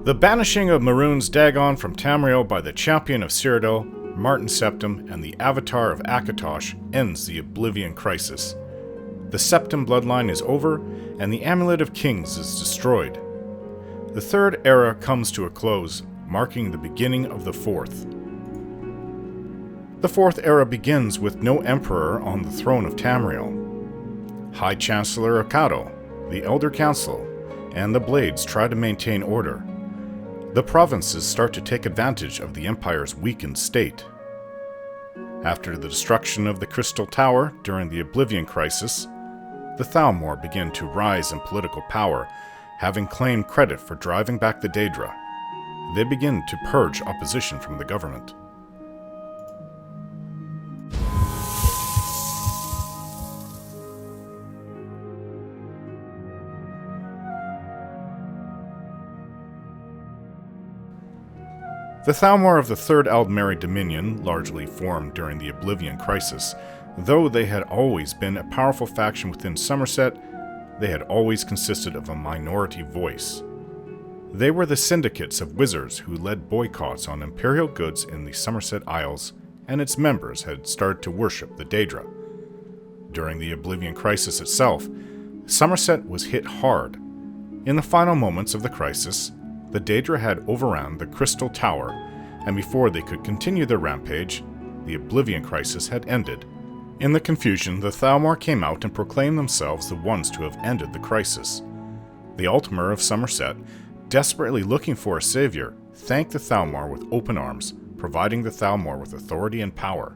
The banishing of Mehrunes Dagon from Tamriel by the champion of Cyrodiil, Martin Septim, and the avatar of Akatosh ends the Oblivion Crisis. The Septim bloodline is over, and the Amulet of Kings is destroyed. The Third Era comes to a close, marking the beginning of the Fourth. The Fourth Era begins with no emperor on the throne of Tamriel. High Chancellor Akato, the Elder Council, and the Blades try to maintain order. The provinces start to take advantage of the Empire's weakened state. After the destruction of the Crystal Tower during the Oblivion Crisis, the Thalmor begin to rise in political power, having claimed credit for driving back the Daedra. They begin to purge opposition from the government. The Thalmor of the Third Aldmeri Dominion largely formed during the Oblivion Crisis. Though they had always been a powerful faction within Somerset, they had always consisted of a minority voice. They were the syndicates of wizards who led boycotts on imperial goods in the Somerset Isles, and its members had started to worship the Daedra. During the Oblivion Crisis itself, Somerset was hit hard. In the final moments of the crisis, the Daedra had overrun the Crystal Tower, and before they could continue their rampage, the Oblivion Crisis had ended. In the confusion, the Thalmor came out and proclaimed themselves the ones to have ended the crisis. The Altmer of Somerset, desperately looking for a savior, thanked the Thalmor with open arms, providing the Thalmor with authority and power,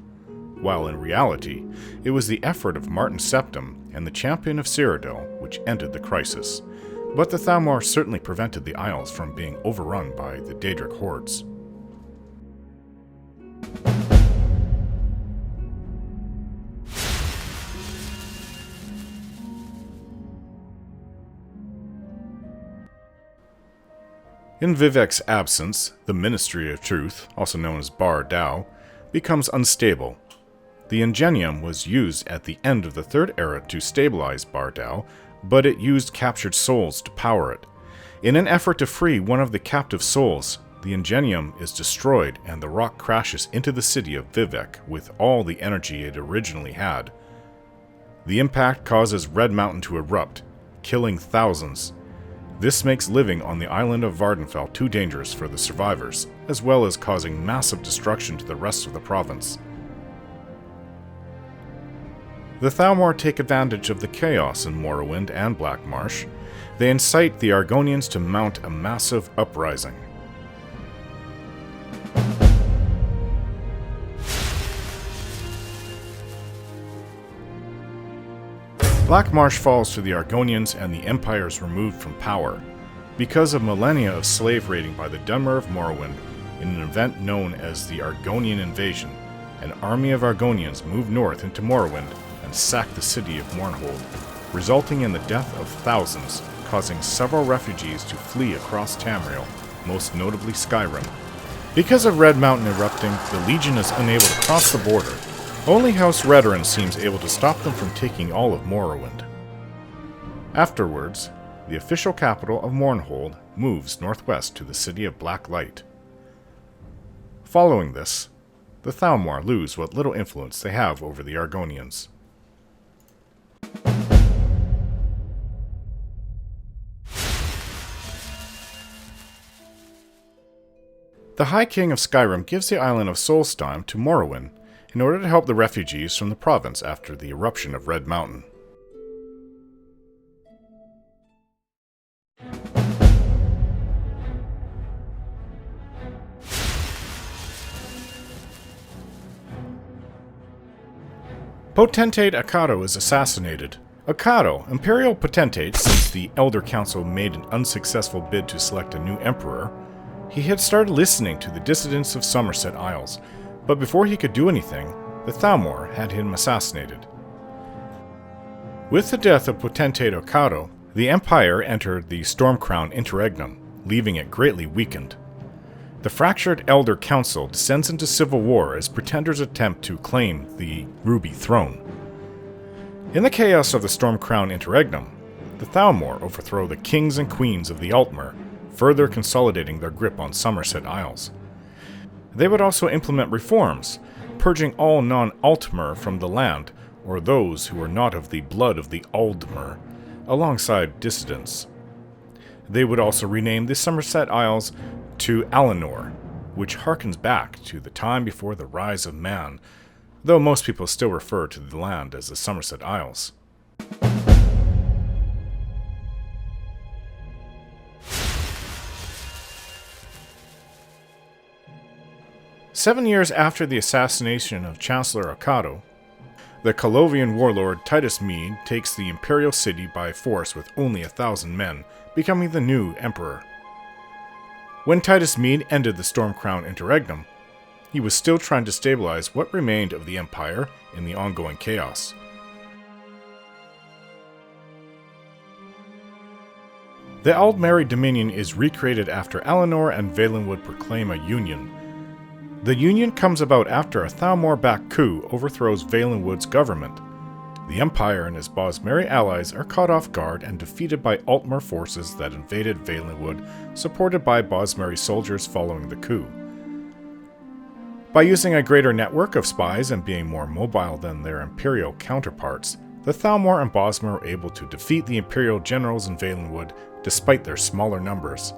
while in reality, it was the effort of Martin Septim and the champion of Cyrodiil which ended the crisis. But the Thalmor certainly prevented the Isles from being overrun by the Daedric hordes. In Vivek's absence, the Ministry of Truth, also known as Bar Dao, becomes unstable. The Ingenium was used at the end of the Third Era to stabilize Bar Dao, but it used captured souls to power it. In an effort to free one of the captive souls, the Ingenium is destroyed and the rock crashes into the city of Vivek with all the energy it originally had. The impact causes Red Mountain to erupt, killing thousands. This makes living on the island of Vardenfell too dangerous for the survivors, as well as causing massive destruction to the rest of the province. The Thalmor take advantage of the chaos in Morrowind and Black Marsh. They incite the Argonians to mount a massive uprising. Black Marsh falls to the Argonians and the Empire is removed from power. Because of millennia of slave raiding by the Dunmer of Morrowind, in an event known as the Argonian Invasion, an army of Argonians moved north into Morrowind and sacked the city of Mournhold, resulting in the death of thousands, causing several refugees to flee across Tamriel, most notably Skyrim. Because of Red Mountain erupting, the Legion is unable to cross the border. Only House Redoran seems able to stop them from taking all of Morrowind. Afterwards, the official capital of Mournhold moves northwest to the city of Black Light. Following this, the Thalmor lose what little influence they have over the Argonians. The High King of Skyrim gives the island of Solstheim to Morrowind in order to help the refugees from the province after the eruption of Red Mountain. Potentate Akato is assassinated. Akato, Imperial Potentate, since the Elder Council made an unsuccessful bid to select a new emperor, he had started listening to the dissidents of Somerset Isles, but before he could do anything, the Thalmor had him assassinated. With the death of Potentate Akato, the Empire entered the Stormcrown Interregnum, leaving it greatly weakened. The fractured Elder Council descends into civil war as pretenders attempt to claim the Ruby Throne. In the chaos of the Stormcrown Interregnum, the Thalmor overthrow the kings and queens of the Altmer, further consolidating their grip on Somerset Isles. They would also implement reforms, purging all non-Altmer from the land, or those who were not of the blood of the Aldmer, alongside dissidents. They would also rename the Somerset Isles to Alinor, which harkens back to the time before the rise of man, though most people still refer to the land as the Somerset Isles. Seven years after the assassination of Chancellor Ocado, the Colovian warlord Titus Mede takes the imperial city by force with only 1,000 men, becoming the new emperor. When Titus Mede ended the Stormcrown interregnum, he was still trying to stabilize what remained of the empire in the ongoing chaos. The Aldmeri Dominion is recreated after Alinor and Valenwood proclaim a union. The union comes about after a Thalmor-backed coup overthrows Valenwood's government. The Empire and his Bosmeri allies are caught off guard and defeated by Altmer forces that invaded Valenwood, supported by Bosmeri soldiers following the coup. By using a greater network of spies and being more mobile than their Imperial counterparts, the Thalmor and Bosmer were able to defeat the Imperial generals in Valenwood despite their smaller numbers.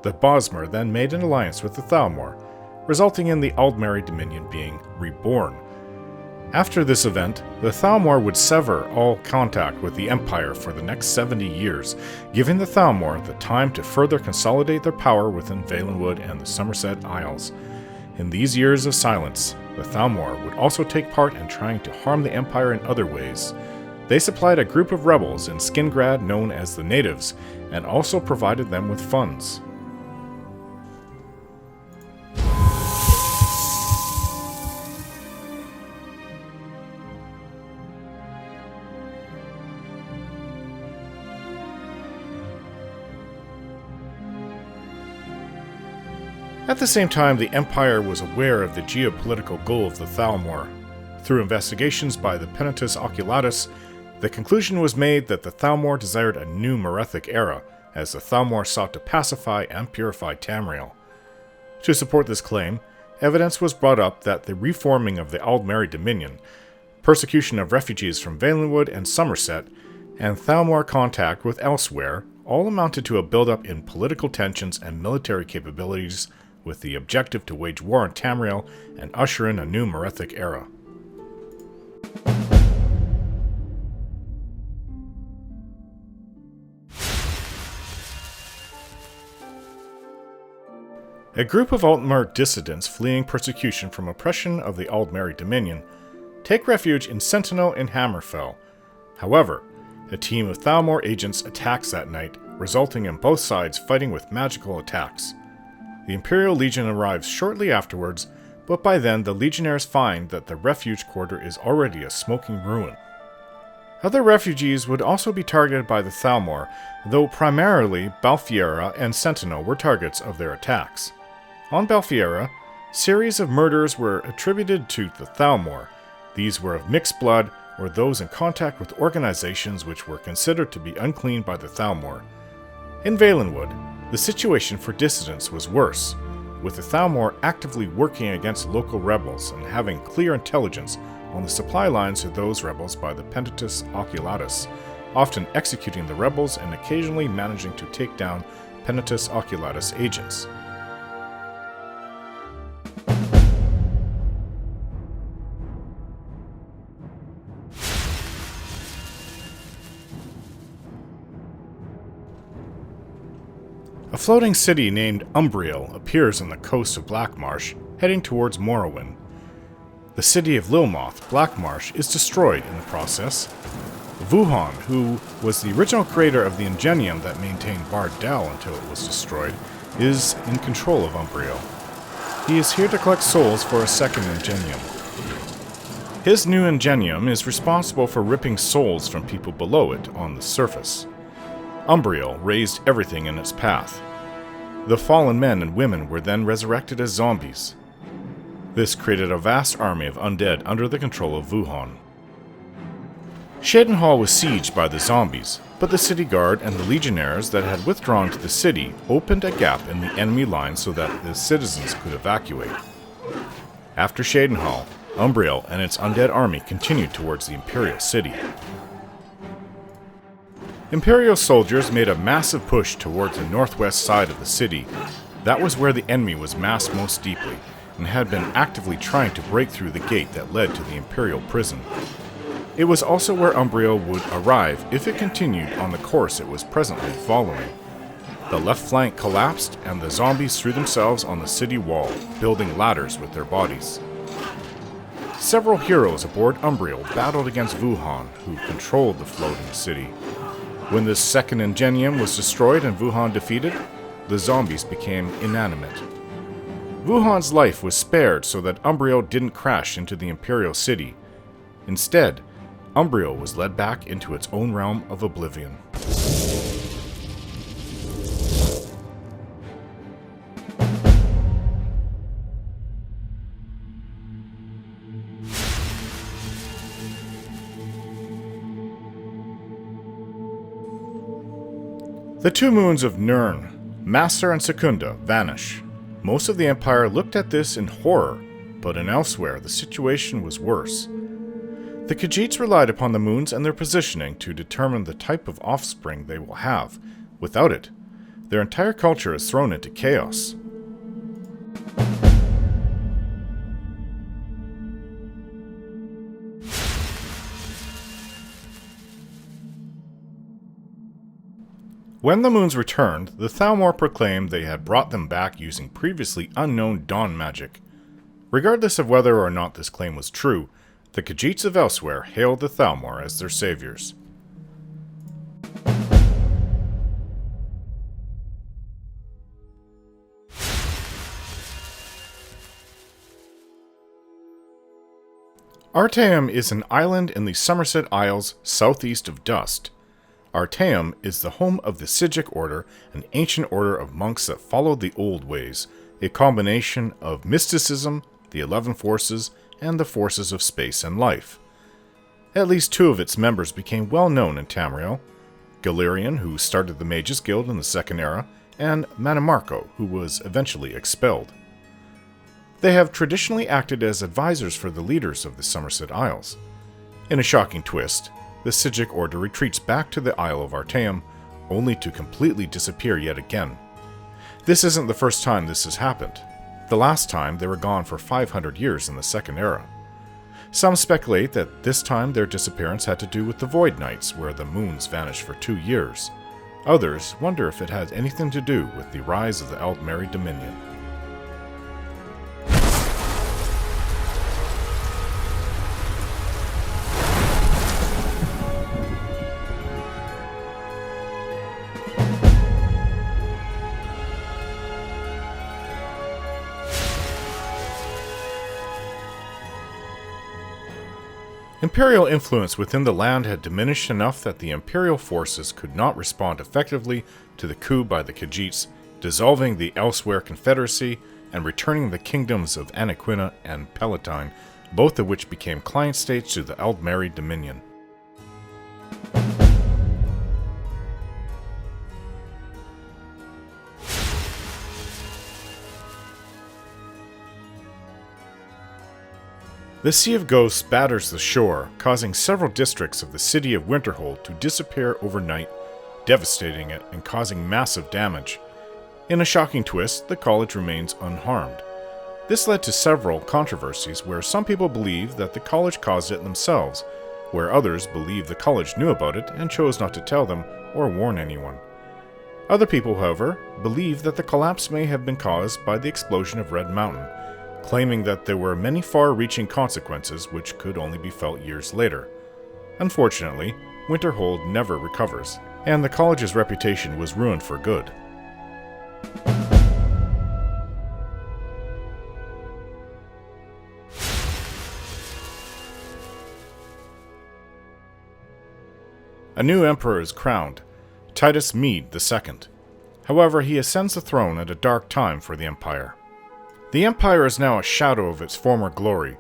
The Bosmer then made an alliance with the Thalmor, resulting in the Aldmeri Dominion being reborn. After this event, the Thalmor would sever all contact with the Empire for the next 70 years, giving the Thalmor the time to further consolidate their power within Valenwood and the Somerset Isles. In these years of silence, the Thalmor would also take part in trying to harm the Empire in other ways. They supplied a group of rebels in Skingrad known as the Natives, and also provided them with funds. At the same time, the Empire was aware of the geopolitical goal of the Thalmor. Through investigations by the Penitus Oculatus, the conclusion was made that the Thalmor desired a new Merethic era, as the Thalmor sought to pacify and purify Tamriel. To support this claim, evidence was brought up that the reforming of the Aldmeri Dominion, persecution of refugees from Valenwood and Somerset, and Thalmor contact with elsewhere all amounted to a buildup in political tensions and military capabilities with the objective to wage war on Tamriel and usher in a new Merethic era. A group of Altmer dissidents fleeing persecution from oppression of the Aldmeri Dominion take refuge in Sentinel in Hammerfell. However, a team of Thalmor agents attacks that night, resulting in both sides fighting with magical attacks. The Imperial Legion arrives shortly afterwards, but by then the Legionnaires find that the refuge quarter is already a smoking ruin. Other refugees would also be targeted by the Thalmor, though primarily Balfiera and Sentinel were targets of their attacks. On Balfiera, series of murders were attributed to the Thalmor. These were of mixed blood or those in contact with organizations which were considered to be unclean by the Thalmor. In Valenwood, the situation for dissidents was worse, with the Thalmor actively working against local rebels and having clear intelligence on the supply lines of those rebels by the Penitus Oculatus, often executing the rebels and occasionally managing to take down Penitus Oculatus agents. A floating city named Umbriel appears on the coast of Blackmarsh, heading towards Morrowind. The city of Lilmoth, Blackmarsh, is destroyed in the process. Vuhon, who was the original creator of the Ingenium that maintained Bard Dell until it was destroyed, is in control of Umbriel. He is here to collect souls for a second Ingenium. His new Ingenium is responsible for ripping souls from people below it on the surface. Umbriel razed everything in its path. The fallen men and women were then resurrected as zombies. This created a vast army of undead under the control of Vuhon. Cheydinhal was sieged by the zombies, but the city guard and the legionnaires that had withdrawn to the city opened a gap in the enemy line so that the citizens could evacuate. After Cheydinhal, Umbriel and its undead army continued towards the Imperial city. Imperial soldiers made a massive push towards the northwest side of the city. That was where the enemy was massed most deeply, and had been actively trying to break through the gate that led to the Imperial prison. It was also where Umbriel would arrive if it continued on the course it was presently following. The left flank collapsed, and the zombies threw themselves on the city wall, building ladders with their bodies. Several heroes aboard Umbriel battled against Wuhan, who controlled the floating city. When this second ingenium was destroyed and Wuhan defeated, the zombies became inanimate. Wuhan's life was spared so that Umbriel didn't crash into the Imperial city. Instead, Umbriel was led back into its own realm of oblivion. The two moons of Nirn, Master and Secunda, vanish. Most of the Empire looked at this in horror, but in elsewhere the situation was worse. The Khajiits relied upon the moons and their positioning to determine the type of offspring they will have. Without it, their entire culture is thrown into chaos. When the moons returned, the Thalmor proclaimed they had brought them back using previously unknown dawn magic. Regardless of whether or not this claim was true, the Khajiits of elsewhere hailed the Thalmor as their saviors. Artaeum is an island in the Somerset Isles southeast of Dust. Artaeum is the home of the Sigic Order, an ancient order of monks that followed the old ways, a combination of mysticism, the 11 forces, and the forces of space and life. At least two of its members became well known in Tamriel: Galerion, who started the Mages Guild in the Second Era, and Manimarco, who was eventually expelled. They have traditionally acted as advisors for the leaders of the Somerset Isles. In a shocking twist, the Sigic Order retreats back to the Isle of Artaeum, only to completely disappear yet again. This isn't the first time this has happened. The last time they were gone for 500 years in the Second Era. Some speculate that this time their disappearance had to do with the Void Nights, where the moons vanished for 2 years. Others wonder if it had anything to do with the rise of the Aldmeri Dominion. Imperial influence within the land had diminished enough that the Imperial forces could not respond effectively to the coup by the Khajiits, dissolving the Elsewhere Confederacy and returning the kingdoms of Anaquina and Palatine, both of which became client states to the Aldmeri Dominion. The Sea of Ghosts batters the shore, causing several districts of the city of Winterhold to disappear overnight, devastating it and causing massive damage. In a shocking twist, the college remains unharmed. This led to several controversies where some people believe that the college caused it themselves, where others believe the college knew about it and chose not to tell them or warn anyone. Other people, however, believe that the collapse may have been caused by the explosion of Red Mountain, claiming that there were many far-reaching consequences which could only be felt years later. Unfortunately, Winterhold never recovers, and the college's reputation was ruined for good. A new emperor is crowned, Titus Mede II. However, he ascends the throne at a dark time for the Empire. The Empire is now a shadow of its former glory.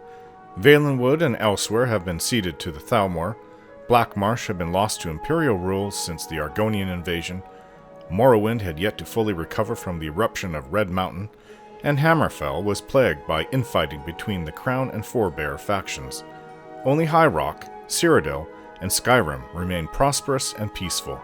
Valenwood and elsewhere have been ceded to the Thalmor. Blackmarsh had been lost to Imperial rule since the Argonian invasion, Morrowind had yet to fully recover from the eruption of Red Mountain, and Hammerfell was plagued by infighting between the Crown and Forebear factions. Only High Rock, Cyrodiil, and Skyrim remained prosperous and peaceful.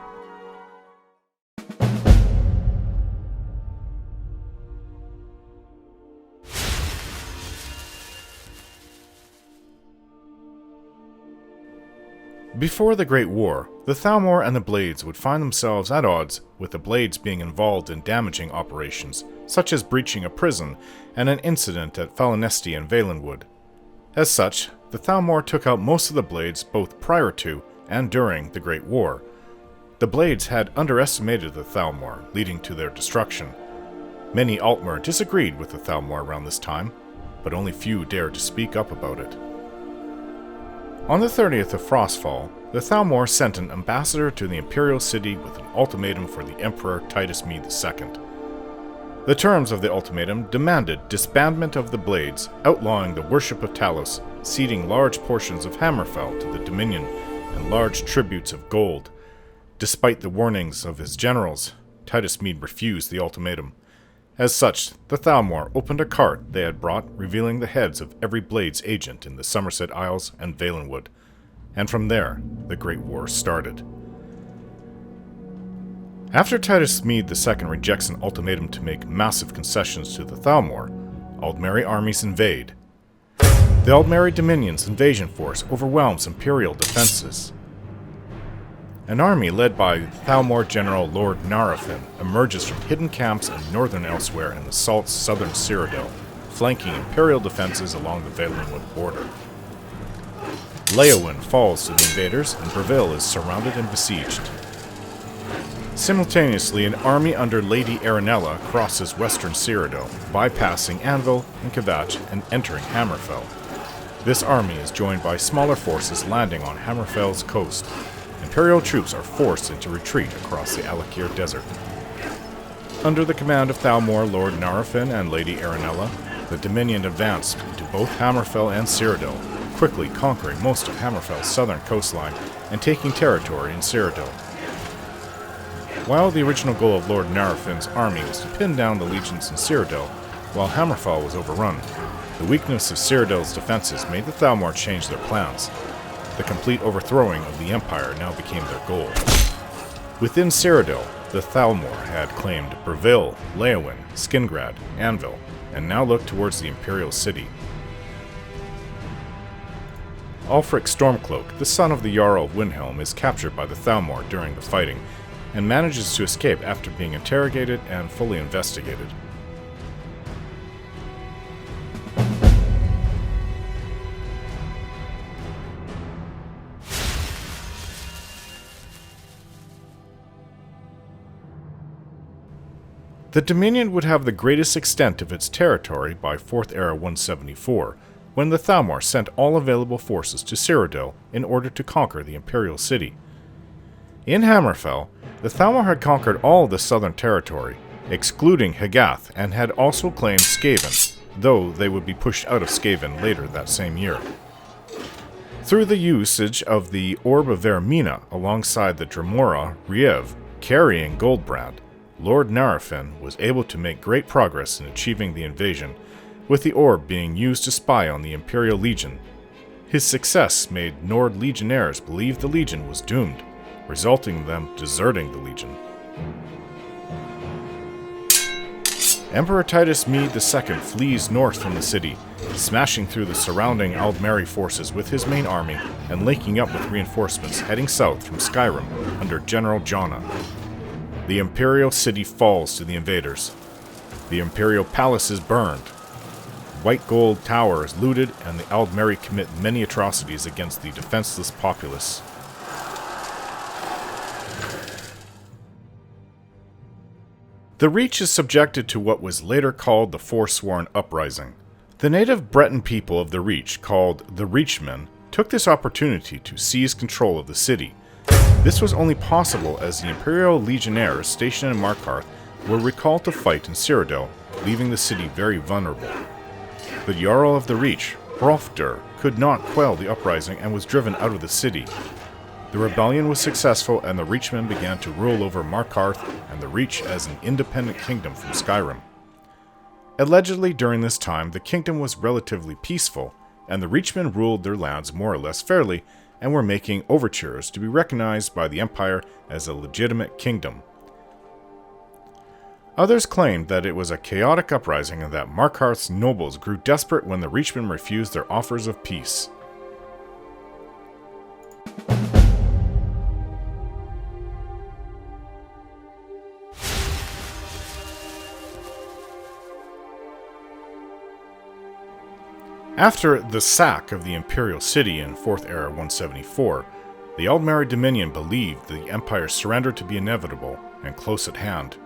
Before the Great War, the Thalmor and the Blades would find themselves at odds, with the Blades being involved in damaging operations, such as breaching a prison and an incident at Falinesti and Valenwood. As such, the Thalmor took out most of the Blades both prior to and during the Great War. The Blades had underestimated the Thalmor, leading to their destruction. Many Altmer disagreed with the Thalmor around this time, but only few dared to speak up about it. On the 30th of Frostfall, the Thalmor sent an ambassador to the Imperial City with an ultimatum for the Emperor Titus Mede II. The terms of the ultimatum demanded disbandment of the Blades, outlawing the worship of Talos, ceding large portions of Hammerfell to the Dominion, and large tributes of gold. Despite the warnings of his generals, Titus Mede refused the ultimatum. As such, the Thalmor opened a cart they had brought, revealing the heads of every Blades agent in the Somerset Isles and Valenwood. And from there, the Great War started. After Titus Mede II rejects an ultimatum to make massive concessions to the Thalmor, Aldmeri armies invade. The Aldmeri Dominion's invasion force overwhelms Imperial defenses. An army led by Thalmor General Lord Narafin emerges from hidden camps in northern Elsewhere and assaults southern Cyrodiil, flanking Imperial defenses along the Valenwood border. Leyawiin falls to the invaders, and Breville is surrounded and besieged. Simultaneously, an army under Lady Aranella crosses western Cyrodiil, bypassing Anvil and Kvatch and entering Hammerfell. This army is joined by smaller forces landing on Hammerfell's coast. Imperial troops are forced into retreat across the Alakir Desert. Under the command of Thalmor Lord Narafin and Lady Aranella, the Dominion advanced into both Hammerfell and Cyrodiil, quickly conquering most of Hammerfell's southern coastline and taking territory in Cyrodiil. While the original goal of Lord Narafin's army was to pin down the legions in Cyrodiil, while Hammerfell was overrun, the weakness of Cyrodiil's defenses made the Thalmor change their plans. The complete overthrowing of the Empire now became their goal. Within Cyrodiil, the Thalmor had claimed Breville, Leyawiin, Skingrad, Anvil, and now looked towards the Imperial City. Ulfric Stormcloak, the son of the Jarl of Windhelm, is captured by the Thalmor during the fighting, and manages to escape after being interrogated and fully investigated. The Dominion would have the greatest extent of its territory by 4th Era 174, when the Thalmor sent all available forces to Cyrodiil in order to conquer the Imperial City. In Hammerfell, the Thalmor had conquered all of the southern territory, excluding Hagath, and had also claimed Skaven, though they would be pushed out of Skaven later that same year. Through the usage of the Orb of Vermina alongside the Dremora Riev, carrying Goldbrand, Lord Narafin was able to make great progress in achieving the invasion, with the orb being used to spy on the Imperial Legion. His success made Nord legionnaires believe the Legion was doomed, resulting in them deserting the Legion. Emperor Titus Mede II flees north from the city, smashing through the surrounding Aldmeri forces with his main army and linking up with reinforcements heading south from Skyrim under General Jonna. The Imperial City falls to the invaders. The Imperial Palace is burned. White Gold Tower is looted, and the Aldmeri commit many atrocities against the defenseless populace. The Reach is subjected to what was later called the Forsworn Uprising. The native Breton people of the Reach, called the Reachmen, took this opportunity to seize control of the city. This was only possible as the Imperial Legionnaires stationed in Markarth were recalled to fight in Cyrodiil, leaving the city very vulnerable. The Jarl of the Reach, Hrolfdir, could not quell the uprising and was driven out of the city. The rebellion was successful, and the Reachmen began to rule over Markarth and the Reach as an independent kingdom from Skyrim. Allegedly during this time, the kingdom was relatively peaceful, and the Reachmen ruled their lands more or less fairly, and were making overtures to be recognized by the Empire as a legitimate kingdom. Others claimed that it was a chaotic uprising and that Markarth's nobles grew desperate when the Reachmen refused their offers of peace. After the sack of the Imperial City in 4th Era 174, the Aldmeri Dominion believed the Empire's surrender to be inevitable and close at hand.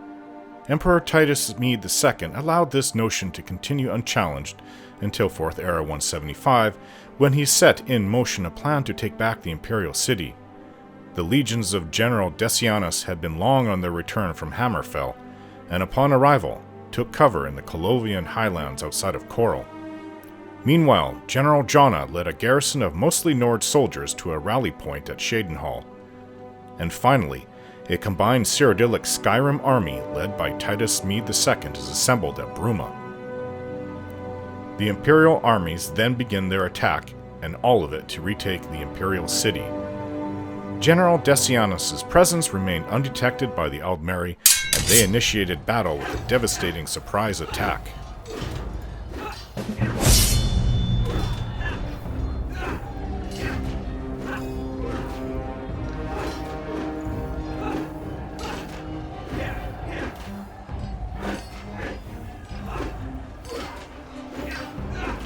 Emperor Titus Mede II allowed this notion to continue unchallenged until 4th Era 175, when he set in motion a plan to take back the Imperial City. The legions of General Decianus had been long on their return from Hammerfell, and upon arrival took cover in the Colovian highlands outside of Coral. Meanwhile, General Jonna led a garrison of mostly Nord soldiers to a rally point at Shadenhall. And finally, a combined Cyrodiilic Skyrim army led by Titus Mede II is assembled at Bruma. The Imperial armies then begin their attack, and all of it to retake the Imperial City. General Decianus' presence remained undetected by the Aldmeri, and they initiated battle with a devastating surprise attack.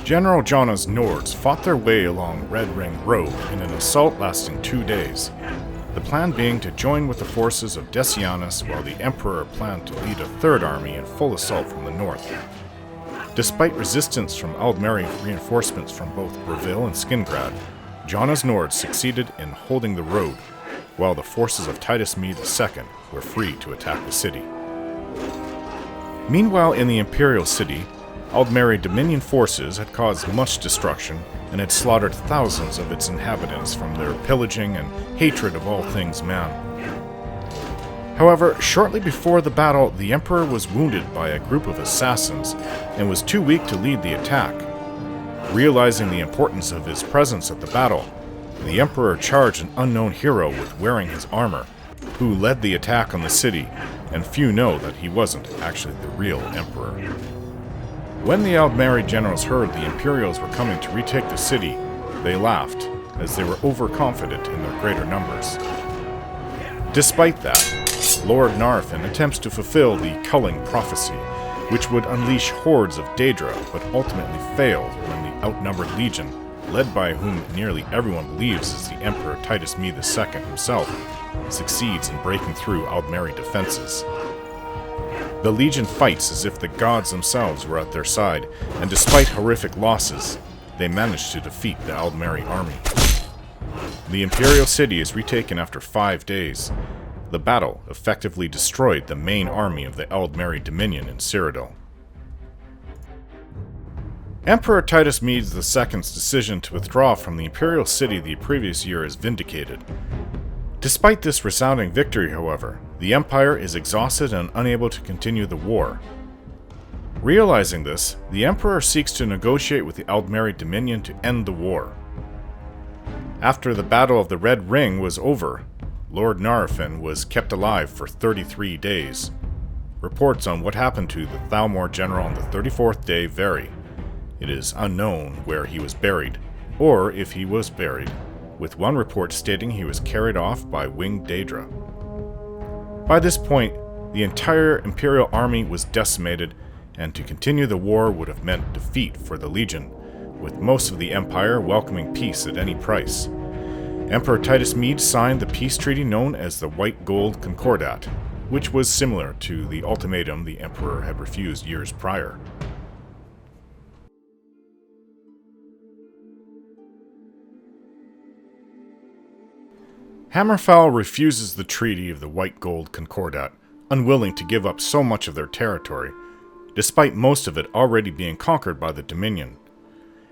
General Jonna's Nords fought their way along Red Ring Road in an assault lasting 2 days, the plan being to join with the forces of Decianus while the Emperor planned to lead a third army in full assault from the north. Despite resistance from Aldmeri reinforcements from both Breville and Skingrad, Jonna's Nords succeeded in holding the road, while the forces of Titus Mede II were free to attack the city. Meanwhile, in the Imperial City, Aldmeri Dominion forces had caused much destruction and had slaughtered thousands of its inhabitants from their pillaging and hatred of all things man. However, shortly before the battle, the Emperor was wounded by a group of assassins and was too weak to lead the attack. Realizing the importance of his presence at the battle, the Emperor charged an unknown hero with wearing his armor, who led the attack on the city, and few know that he wasn't actually the real Emperor. When the Aldmeri generals heard the Imperials were coming to retake the city, they laughed, as they were overconfident in their greater numbers. Despite that, Lord Narfin attempts to fulfill the culling prophecy, which would unleash hordes of Daedra, but ultimately failed when the outnumbered legion, led by whom nearly everyone believes is the Emperor Titus Mede II himself, succeeds in breaking through Aldmeri defenses. The Legion fights as if the gods themselves were at their side, and despite horrific losses, they manage to defeat the Aldmeri army. The Imperial City is retaken after 5 days. The battle effectively destroyed the main army of the Aldmeri Dominion in Cyrodiil. Emperor Titus Mede II's decision to withdraw from the Imperial City the previous year is vindicated. Despite this resounding victory, however, the Empire is exhausted and unable to continue the war. Realizing this, the Emperor seeks to negotiate with the Aldmeri Dominion to end the war. After the Battle of the Red Ring was over, Lord Narfin was kept alive for 33 days. Reports on what happened to the Thalmor general on the 34th day vary. It is unknown where he was buried, or if he was buried, with one report stating he was carried off by winged Daedra. By this point, the entire Imperial army was decimated, and to continue the war would have meant defeat for the Legion, with most of the Empire welcoming peace at any price. Emperor Titus Mede signed the peace treaty known as the White Gold Concordat, which was similar to the ultimatum the Emperor had refused years prior. Hammerfell refuses the treaty of the White Gold Concordat, unwilling to give up so much of their territory, despite most of it already being conquered by the Dominion.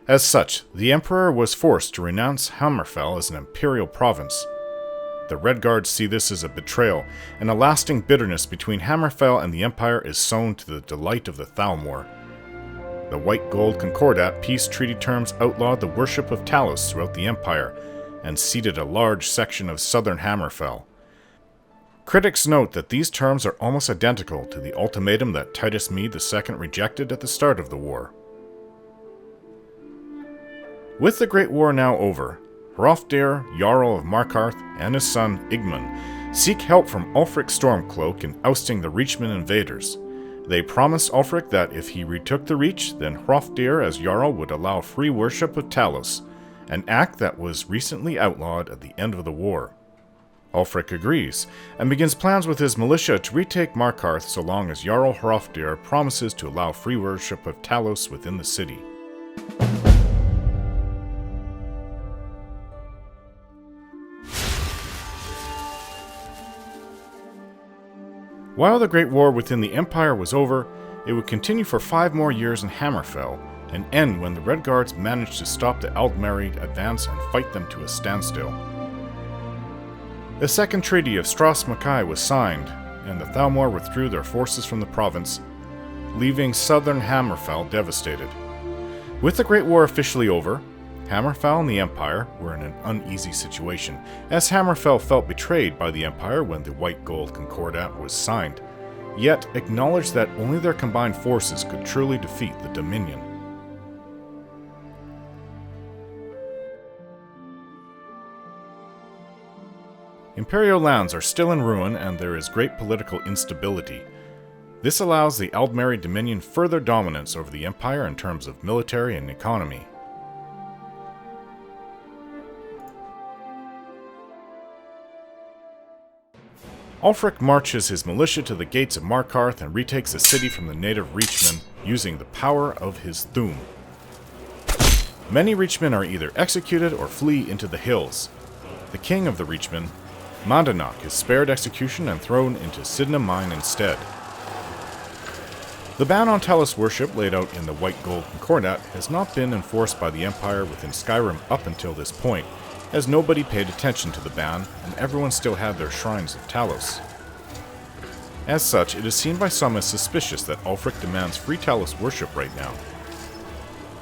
As such, the Emperor was forced to renounce Hammerfell as an imperial province. The Redguards see this as a betrayal, and a lasting bitterness between Hammerfell and the Empire is sown to the delight of the Thalmor. The White Gold Concordat peace treaty terms outlawed the worship of Talos throughout the Empire, and ceded a large section of southern Hammerfell. Critics note that these terms are almost identical to the ultimatum that Titus Mede II rejected at the start of the war. With the Great War now over, Hrolfdir, Jarl of Markarth, and his son Igmund seek help from Ulfric Stormcloak in ousting the Reachmen invaders. They promised Ulfric that if he retook the Reach, then Hrolfdir as Jarl would allow free worship of Talos, an act that was recently outlawed at the end of the war. Ulfric agrees, and begins plans with his militia to retake Markarth so long as Jarl Hrolfdir promises to allow free worship of Talos within the city. While the Great War within the Empire was over, it would continue for 5 more years in Hammerfell, and end when the Redguards managed to stop the Aldmeri advance and fight them to a standstill. The Second Treaty of Stras Mackay was signed, and the Thalmor withdrew their forces from the province, leaving southern Hammerfell devastated. With the Great War officially over, Hammerfell and the Empire were in an uneasy situation, as Hammerfell felt betrayed by the Empire when the White Gold Concordat was signed, yet acknowledged that only their combined forces could truly defeat the Dominion. Imperial lands are still in ruin and there is great political instability. This allows the Aldmeri Dominion further dominance over the Empire in terms of military and economy. Ulfric marches his militia to the gates of Markarth and retakes the city from the native Reachmen using the power of his Thu'um. Many Reachmen are either executed or flee into the hills. The king of the Reachmen, Mandanach, is spared execution and thrown into Sidna Mine instead. The ban on Talos worship laid out in the White Gold Concordat has not been enforced by the Empire within Skyrim up until this point, as nobody paid attention to the ban and everyone still had their shrines of Talos. As such, it is seen by some as suspicious that Ulfric demands free Talos worship right now.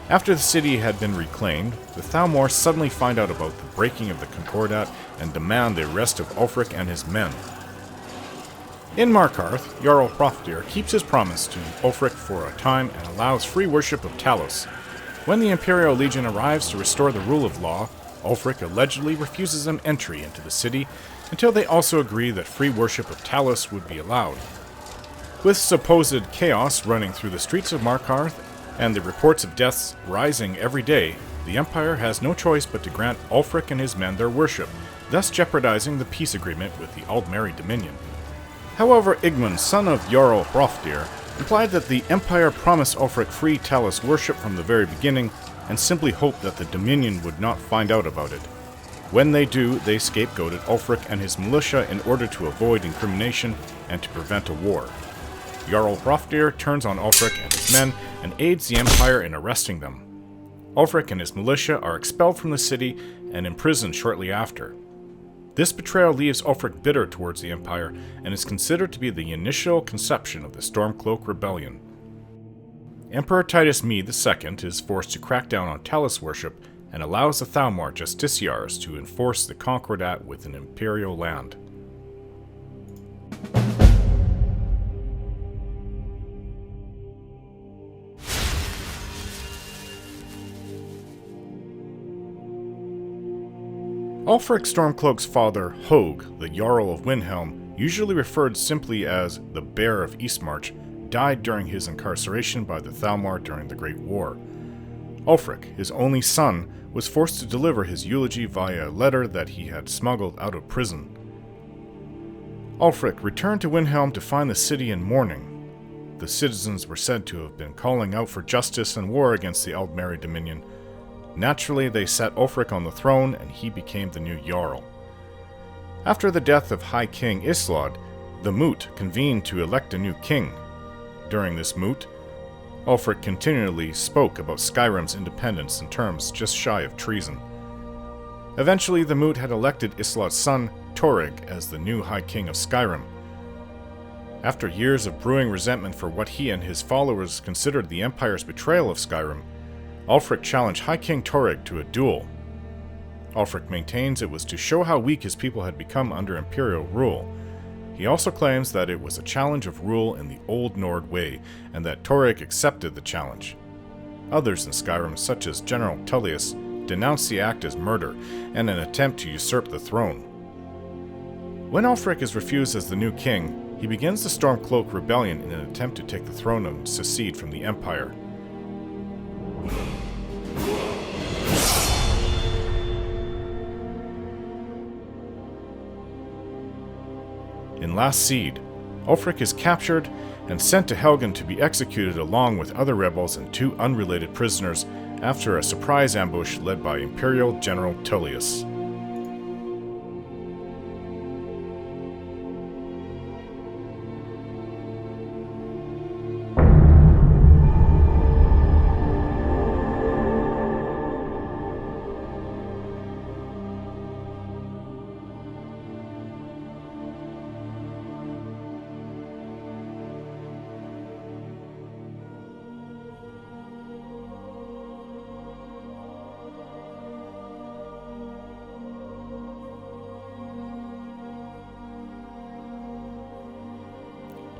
After the city had been reclaimed, the Thalmor suddenly find out about the breaking of the Concordat and demand the arrest of Ulfric and his men. In Markarth, Jarl Hrolfdir keeps his promise to Ulfric for a time and allows free worship of Talos. When the Imperial Legion arrives to restore the rule of law, Ulfric allegedly refuses them entry into the city until they also agree that free worship of Talos would be allowed. With supposed chaos running through the streets of Markarth and the reports of deaths rising every day, the Empire has no choice but to grant Ulfric and his men their worship, thus jeopardizing the peace agreement with the Aldmeri Dominion. However, Igmund, son of Jarl Hrolfdir, implied that the Empire promised Ulfric free Talos worship from the very beginning, and simply hoped that the Dominion would not find out about it. When they do, they scapegoated Ulfric and his militia in order to avoid incrimination and to prevent a war. Jarl Hrolfdir turns on Ulfric and his men and aids the Empire in arresting them. Ulfric and his militia are expelled from the city and imprisoned shortly after. This betrayal leaves Ulfric bitter towards the Empire and is considered to be the initial conception of the Stormcloak Rebellion. Emperor Titus Mede II is forced to crack down on Talos worship and allows the Thalmor Justiciars to enforce the Concordat within Imperial land. Ulfric Stormcloak's father, Hogue, the Jarl of Windhelm, usually referred simply as the Bear of Eastmarch, died during his incarceration by the Thalmor during the Great War. Ulfric, his only son, was forced to deliver his eulogy via a letter that he had smuggled out of prison. Ulfric returned to Windhelm to find the city in mourning. The citizens were said to have been calling out for justice and war against the Aldmeri Dominion. Naturally, they set Ulfric on the throne and he became the new Jarl. After the death of High King Islod, the Moot convened to elect a new king. During this moot, Ulfric continually spoke about Skyrim's independence in terms just shy of treason. Eventually, the moot had elected Islod's son, Torygg as the new High King of Skyrim. After years of brewing resentment for what he and his followers considered the Empire's betrayal of Skyrim, Ulfric challenged High King Torygg to a duel. Ulfric maintains it was to show how weak his people had become under Imperial rule. He also claims that it was a challenge of rule in the Old Nord way, and that Torygg accepted the challenge. Others in Skyrim, such as General Tullius, denounced the act as murder and an attempt to usurp the throne. When Ulfric is refused as the new king, he begins the Stormcloak Rebellion in an attempt to take the throne and secede from the Empire. In Last Seed, Ulfric is captured and sent to Helgen to be executed along with other rebels and 2 unrelated prisoners after a surprise ambush led by Imperial General Tullius.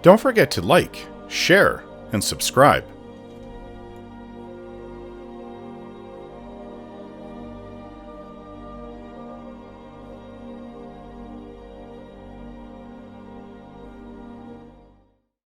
Don't forget to like, share, and subscribe.